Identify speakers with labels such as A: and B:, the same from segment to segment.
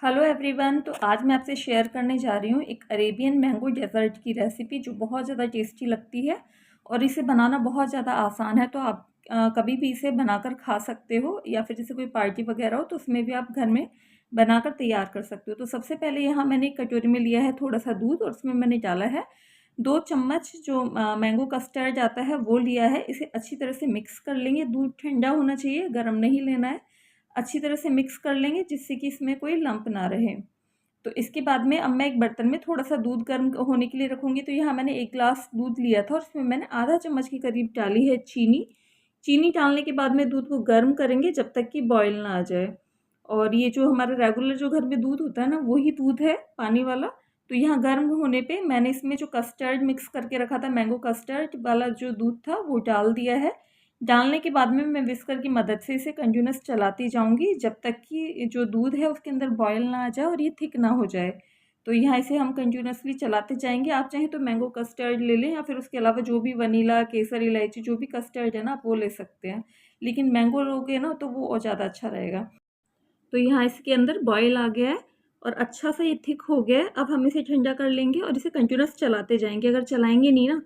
A: Hello everyone. तो आज मैं आपसे शेयर करने जा रही हूँ एक अरेबियन मैंगो डेज़र्ट की रेसिपी जो बहुत ज़्यादा टेस्टी लगती है और इसे बनाना बहुत ज़्यादा आसान है। तो आप कभी भी इसे बनाकर खा सकते हो या फिर जैसे कोई पार्टी वगैरह हो तो उसमें भी आप घर में बनाकर तैयार कर सकते हो। तो सबसे पहले यहाँ मैंने एक कटोरी में लिया है थोड़ा सा दूध और उसमें मैंने डाला है 2 चम्मच जो मैंगो कस्टर्ड आता है वो लिया है। इसे अच्छी तरह से मिक्स कर लेंगे। दूध ठंडा होना चाहिए, गर्म नहीं लेना है। अच्छी तरह से मिक्स कर लेंगे जिससे कि इसमें कोई लंप ना रहे। तो इसके बाद में अब मैं एक बर्तन में थोड़ा सा दूध गर्म होने के लिए रखूँगी। तो यहाँ मैंने 1 ग्लास दूध लिया था और उसमें मैंने आधा चम्मच के करीब डाली है चीनी। चीनी डालने के बाद में दूध को गर्म करेंगे जब तक कि बॉयल ना आ जाए। और ये जो हमारा रेगुलर जो घर में दूध होता है ना, वही दूध है पानी वाला। तो यहाँ गर्म होने पे मैंने इसमें जो कस्टर्ड मिक्स करके रखा था, मैंगो कस्टर्ड वाला जो दूध था वो डाल दिया है। डालने के बाद में मैं विस्कर की मदद से इसे कंटिन्यूअस चलाती जाऊंगी जब तक कि जो दूध है उसके अंदर बॉयल ना आ जाए और ये थिक ना हो जाए। तो यहाँ इसे हम कंटिन्यूअसली चलाते जाएंगे। आप चाहें तो मैंगो कस्टर्ड ले लें या फिर उसके अलावा जो भी वनीला, केसर, इलायची जो भी कस्टर्ड है ना आप वो ले सकते हैं। लेकिन मैंगो लोगे ना तो वो और ज़्यादा अच्छा रहेगा। तो यहाँ इसके अंदर बॉयल आ गया है और अच्छा सा ये थिक हो गया है। अब हम इसे ठंडा कर लेंगे और इसे कंटिन्यूअस चलाते जाएंगे। अगर चलाएंगे नहीं ना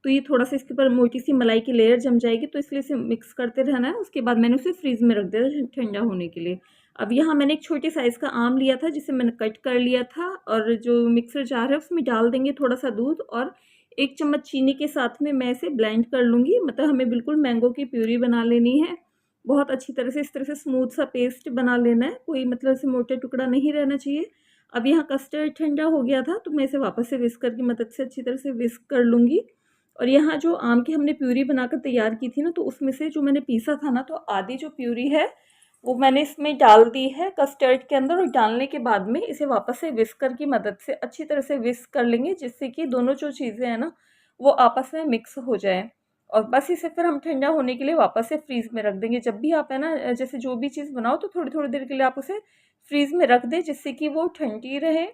A: तो ये थोड़ा सा इसके ऊपर मोटी सी मलाई की लेयर जम जाएगी, तो इसलिए इसे मिक्स करते रहना है। उसके बाद मैंने उसे फ्रीज में रख दिया ठंडा होने के लिए। अब यहाँ मैंने एक छोटे साइज़ का आम लिया था जिसे मैंने कट कर लिया था और जो मिक्सर जार है उसमें डाल देंगे थोड़ा सा दूध और 1 चम्मच चीनी के साथ में मैं इसे ब्लेंड कर लूँगी। मतलब हमें बिल्कुल मैंगो की प्यूरी बना लेनी है। बहुत अच्छी तरह से इस तरह से स्मूथ सा पेस्ट बना लेना है, कोई मतलब ऐसे मोटे टुकड़ा नहीं रहना चाहिए। अब यहाँ कस्टर्ड ठंडा हो गया था तो मैं इसे वापस से विस्कर की मदद से अच्छी तरह से विस्क कर लूँगी। और यहाँ जो आम की हमने प्यूरी बनाकर तैयार की थी ना, तो उसमें से जो मैंने पीसा था ना, तो आधी जो प्यूरी है वो मैंने इसमें डाल दी है कस्टर्ड के अंदर। और डालने के बाद में इसे वापस से विस्कर की मदद से अच्छी तरह से विस्क कर लेंगे जिससे कि दोनों जो चीज़ें हैं ना वो आपस में मिक्स हो जाए। और बस इसे फिर हम ठंडा होने के लिए वापस से फ्रीज़ में रख देंगे। जब भी आप है ना जैसे जो भी चीज़ बनाओ तो थोड़ी थोड़ी देर के लिए आप उसे फ्रीज़ में रख दें जिससे कि वो ठंडी रहे।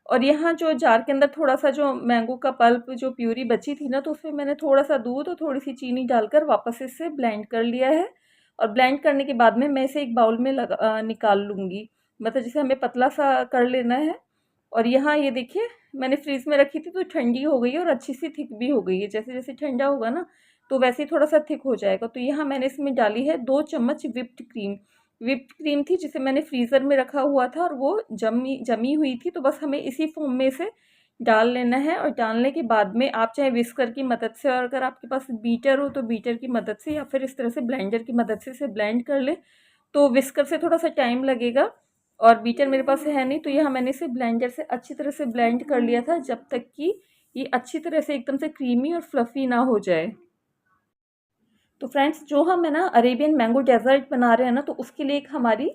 A: और यहाँ जो जार के अंदर थोड़ा सा जो मैंगो का पल्प जो प्यूरी बची थी ना, तो उसमें मैंने थोड़ा सा दूध और थोड़ी सी चीनी डालकर वापस इसे ब्लेंड कर लिया है। और ब्लेंड करने के बाद में मैं इसे एक बाउल में निकाल लूँगी। मतलब जैसे हमें पतला सा कर लेना है। और यहाँ ये देखिए मैंने फ्रीज़ में रखी थी तो ठंडी हो गई है और अच्छी सी थिक भी हो गई है। जैसे जैसे ठंडा होगा ना तो वैसे ही थोड़ा सा थिक हो जाएगा। तो यहाँ मैंने इसमें डाली है 2 चम्मच विप्ड क्रीम। विप्ड क्रीम थी जिसे मैंने फ्रीज़र में रखा हुआ था और वो जमी जमी हुई थी। तो बस हमें इसी फॉर्म में इसे डाल लेना है। और डालने के बाद में आप चाहे विस्कर की मदद से, और अगर आपके पास बीटर हो तो बीटर की मदद से, या फिर इस तरह से ब्लेंडर की मदद से इसे ब्लेंड कर ले। तो विस्कर से थोड़ा सा टाइम लगेगा और बीटर मेरे पास है नहीं, तो यहाँ मैंने इसे ब्लेंडर से अच्छी तरह से ब्लेंड कर लिया था जब तक कि ये अच्छी तरह से एकदम से क्रीमी और फ्लफ़ी ना हो जाए। तो फ्रेंड्स जो हम है ना अरेबियन मैंगो डेज़र्ट बना रहे हैं ना, तो उसके लिए एक हमारी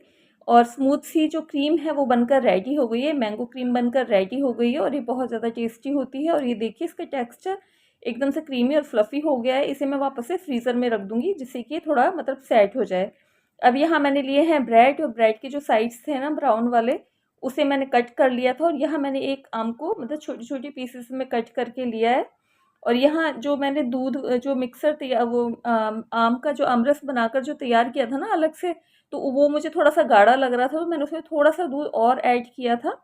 A: और स्मूथ सी जो क्रीम है वो बनकर रेडी हो गई है। मैंगो क्रीम बनकर रेडी हो गई है और ये बहुत ज़्यादा टेस्टी होती है। और ये देखिए इसका टेक्सचर एकदम से क्रीमी और फ्लफ़ी हो गया है। इसे मैं वापस से फ्रीज़र में रख दूँगी जिससे कि ये थोड़ा मतलब सेट हो जाए। अब यहाँ मैंने लिए हैं ब्रेड, और ब्रेड के जो साइड्स थे ना ब्राउन वाले, उसे मैंने कट कर लिया था। और यहाँ मैंने एक आम को मतलब छोटी-छोटी पीसेस में कट करके लिया है। और यहाँ जो मैंने दूध जो मिक्सर तैयार वो आम का जो आमरस बनाकर जो तैयार किया था ना अलग से, तो वो मुझे थोड़ा-सा गाढ़ा लग रहा था तो मैंने उसमें थोड़ा-सा दूध और ऐड किया था।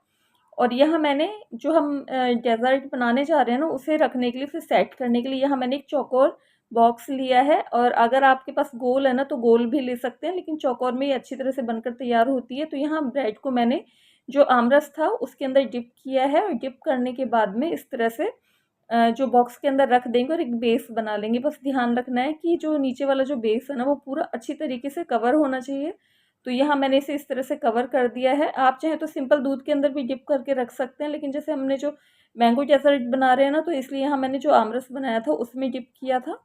A: और यहाँ मैंने जो हम डेज़र्ट बनाने जा रहे हैं ना उसे रखने के लिए, उसे सेट करने के लिए यहाँ मैंने एक चौकोर बॉक्स लिया है। और अगर आपके पास गोल है ना तो गोल भी ले सकते हैं, लेकिन चौकोर में ये अच्छी तरह से बनकर तैयार होती है। तो यहाँ ब्रेड को मैंने जो आमरस था उसके अंदर डिप किया है और डिप करने के बाद में इस तरह से जो बॉक्स के अंदर रख देंगे और एक बेस बना लेंगे। बस ध्यान रखना है कि जो नीचे वाला जो बेस है ना वो पूरा अच्छी तरीके से कवर होना चाहिए। तो यहाँ मैंने इसे इस तरह से कवर कर दिया है। आप चाहें तो सिंपल दूध के अंदर भी डिप करके रख सकते हैं, लेकिन जैसे हमने जो मैंगो डेज़र्ट बना रहे हैं ना, तो इसलिए यहाँ मैंने जो आमरस बनाया था उसमें डिप किया था।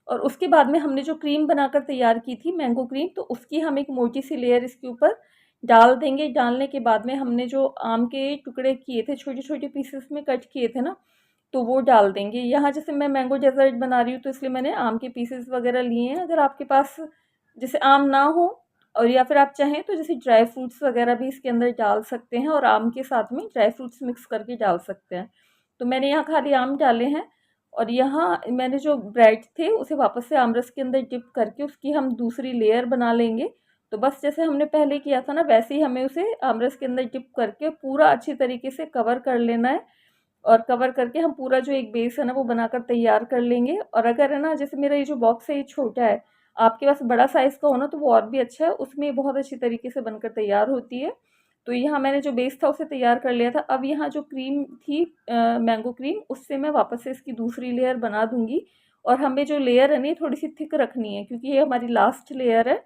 A: और उसके बाद में हमने जो क्रीम बनाकर तैयार की थी मैंगो क्रीम, तो उसकी हम एक मोटी सी लेयर इसके ऊपर डाल देंगे। डालने के बाद में हमने जो आम के टुकड़े किए थे, छोटे छोटे पीसेस में कट किए थे ना, तो वो डाल देंगे। यहाँ जैसे मैं मैंगो डेज़र्ट बना रही हूँ तो इसलिए मैंने आम के पीसेस वगैरह लिए हैं। अगर आपके पास जैसे आम ना हो, और या फिर आप चाहें तो जैसे ड्राई फ्रूट्स वगैरह भी इसके अंदर डाल सकते हैं और आम के साथ में ड्राई फ्रूट्स मिक्स करके डाल सकते हैं। तो मैंने यहाँ खाली आम डाले हैं। और यहाँ मैंने जो ब्रेड थे उसे वापस से आमरस के अंदर डिप करके उसकी हम दूसरी लेयर बना लेंगे। तो बस जैसे हमने पहले किया था ना, वैसे ही हमें उसे आमरस के अंदर डिप करके पूरा अच्छी तरीके से कवर कर लेना है। और कवर करके हम पूरा जो एक बेस है ना वो बनाकर तैयार कर लेंगे। और अगर है ना, जैसे मेरा ये जो बॉक्स है ये छोटा है, आपके पास बड़ा साइज़ का हो ना तो वो और भी अच्छा है, उसमें ये बहुत अच्छी तरीके से बनकर तैयार होती है। तो यहाँ मैंने जो बेस था उसे तैयार कर लिया था। अब यहाँ जो क्रीम थी मैंगो क्रीम, उससे मैं वापस से इसकी दूसरी लेयर बना दूँगी। और हमें जो लेयर है ना ये थोड़ी-सी थिक रखनी है, क्योंकि ये हमारी लास्ट लेयर है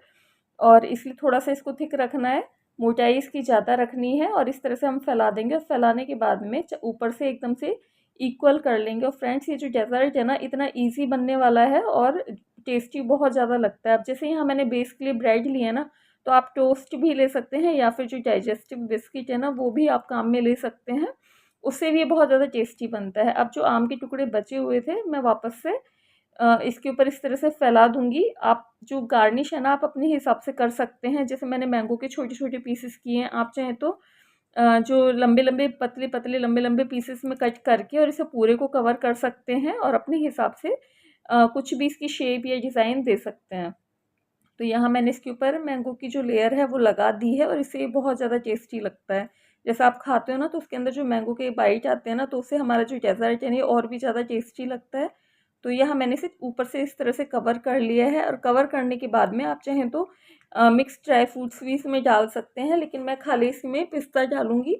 A: और इसलिए थोड़ा-सा इसको थिक रखना है, मोटाई इसकी ज़्यादा रखनी है। और इस तरह से हम फैला देंगे और फैलाने के बाद में ऊपर से एकदम से इक्वल कर लेंगे। और फ्रेंड्स, ये जो डेज़र्ट है ना इतना ईज़ी बनने वाला है और टेस्टी बहुत ज़्यादा लगता है। अब जैसे यहाँ मैंने बेस के लिए ब्रेड लिया ना, तो आप टोस्ट भी ले सकते हैं या फिर जो डाइजेस्टिव बिस्किट है ना वो भी आप काम में ले सकते हैं, उससे भी ये बहुत ज़्यादा टेस्टी बनता है। अब जो आम के टुकड़े बचे हुए थे मैं वापस से इसके ऊपर इस तरह से फैला दूँगी। आप जो गार्निश है ना आप अपने हिसाब से कर सकते हैं। जैसे मैंने मैंगो के छोटे-छोटे पीसेस किए हैं, आप चाहें तो जो लंबे-लंबे, पतले-पतले, लंबे-लंबे पीसेस में कट करके और इसे पूरे को कवर कर सकते हैं और अपने हिसाब से कुछ भी इसकी शेप या डिज़ाइन दे सकते हैं। तो यहाँ मैंने इसके ऊपर मैंगो की जो लेयर है वो लगा दी है और इससे ये बहुत ज़्यादा टेस्टी लगता है। जैसा आप खाते हो ना तो उसके अंदर जो मैंगो के बाइट आते हैं ना तो उससे हमारा जो डेज़र्ट है ना ये और भी ज़्यादा टेस्टी लगता है। तो यहाँ मैंने इसे ऊपर से इस तरह से कवर कर लिया है और कवर करने के बाद में आप चाहें तो मिक्स ड्राई फ्रूट्स भी इसमें डाल सकते हैं, लेकिन मैं खाली इसमें पिस्ता डालूँगी।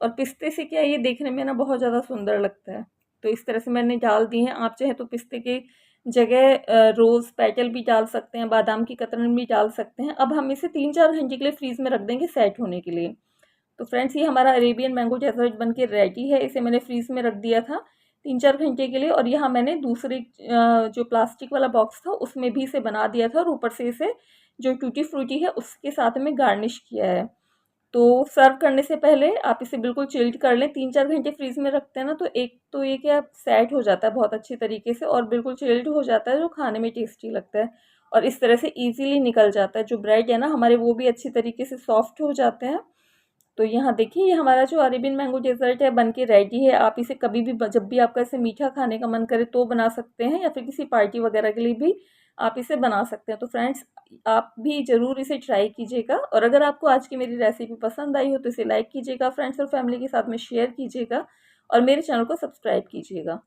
A: और पिस्ते से क्या है, ये देखने में ना बहुत ज़्यादा सुंदर लगता है। तो इस तरह से मैंने डाल दिए हैं। आप चाहें तो पिस्ते के जगह रोज़ पेटल भी डाल सकते हैं, बादाम की कतरन भी डाल सकते हैं। अब हम इसे 3-4 घंटे के लिए फ्रीज़ में रख देंगे सेट होने के लिए। तो फ्रेंड्स, ये हमारा अरेबियन मैंगो डेज़र्ट बन के रेडी है। इसे मैंने फ्रीज़ में रख दिया था 3-4 घंटे के लिए और यहाँ मैंने दूसरे जो प्लास्टिक वाला बॉक्स था उसमें भी इसे बना दिया था और ऊपर से इसे जो टूटी फ्रूटी है उसके साथ में गार्निश किया है। तो सर्व करने से पहले आप इसे बिल्कुल चिल्ड कर लें। 3-4 घंटे फ्रीज़ में रखते हैं ना तो एक तो ये क्या सेट हो जाता है बहुत अच्छी तरीके से और बिल्कुल चिल्ड हो जाता है, जो खाने में टेस्टी लगता है। और इस तरह से ईज़िली निकल जाता है। जो ब्रेड है ना हमारे वो भी अच्छी तरीके से सॉफ्ट हो जाते हैं। तो यहाँ देखिए, ये हमारा जो अरेबियन मैंगो डेज़र्ट है बन के रेडी है। आप इसे कभी भी जब भी आपका इसे मीठा खाने का मन करे तो बना सकते हैं या फिर किसी पार्टी वगैरह के लिए भी आप इसे बना सकते हैं। तो फ्रेंड्स, आप भी ज़रूर इसे ट्राई कीजिएगा और अगर आपको आज की मेरी रेसिपी पसंद आई हो तो इसे लाइक कीजिएगा, फ्रेंड्स और फैमिली के साथ में शेयर कीजिएगा और मेरे चैनल को सब्सक्राइब कीजिएगा।